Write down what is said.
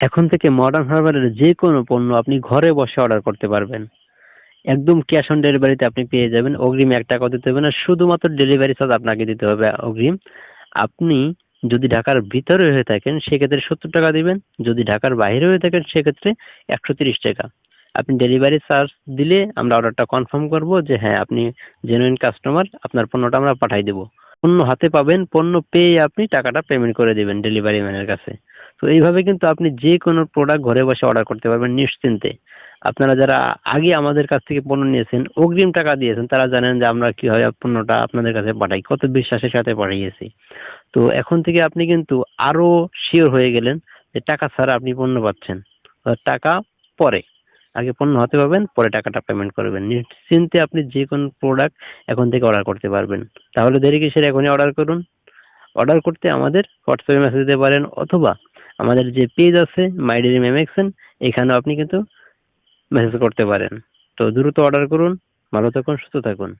এখন থেকে মডার্ন হারবারের যে কোনো পণ্য আপনি ঘরে বসে অর্ডার করতে পারবেন। একদম ক্যাশ অন ডেলিভারিতে আপনি পেয়ে যাবেন। অগ্রিম ৳১ দিতে হবে না। শুধুমাত্র ডেলিভারি চার্জ আপনাকে দিতে হবে অগ্রিম। আপনি যদি ঢাকার ভিতরে হয়ে থাকেন সেক্ষেত্রে ৳৭০ দিবেন। যদি ঢাকার বাইরে হয়ে থাকেন সেক্ষেত্রে ৳১৩০। আপনি ডেলিভারি চার্জ দিলে আমরা অর্ডারটা কনফার্ম করব যে হ্যাঁ, আপনি জেনুইন কাস্টমার, আপনার পণ্যটা আমরা পাঠায় দেব। পণ্য হাতে পাবেন, পণ্য পেয়ে আপনি টাকাটা পেমেন্ট করে দিবেন ডেলিভারি ম্যানের কাছে। তো এইভাবে কিন্তু আপনি যেকোনো প্রোডাক্ট ঘরে বসে অর্ডার করতে পারবেন নিশ্চিন্তে। আপনারা যারা আগে আমাদের কাছ থেকে পণ্য নিয়েছেন, অগ্রিম টাকা দিয়েছেন, তারা জানেন যে আমরা কিভাবে পণ্যটা আপনাদের কাছে পাঠাই। কত বিশ্বাসের সাথে পাঠিয়েছি। তো এখন থেকে আপনি কিন্তু আরো সিওর হয়ে গেলেন যে টাকা ছাড়া আপনি পণ্য পাচ্ছেন। টাকা পরে। আগে পণ্য হাতে পাবেন, পরে টাকাটা পেমেন্ট করবেন। নিশ্চিন্তে আপনি যেকোনো প্রোডাক্ট এখন থেকে অর্ডার করতে পারবেন। তাহলে দেরি কিসের? এখনই অর্ডার করুন। অর্ডার করতে আমাদের হোয়াটসঅ্যাপে মেসেজ দিতে পারেন অথবা আমাদের যে পেজ আছে মাই ড্রিম এমএক্সএন, এখানেও আপনি কিন্তু মেসেজ করতে পারেন। তো দ্রুত অর্ডার করুন। ভালো থাকুন, সুস্থ থাকুন।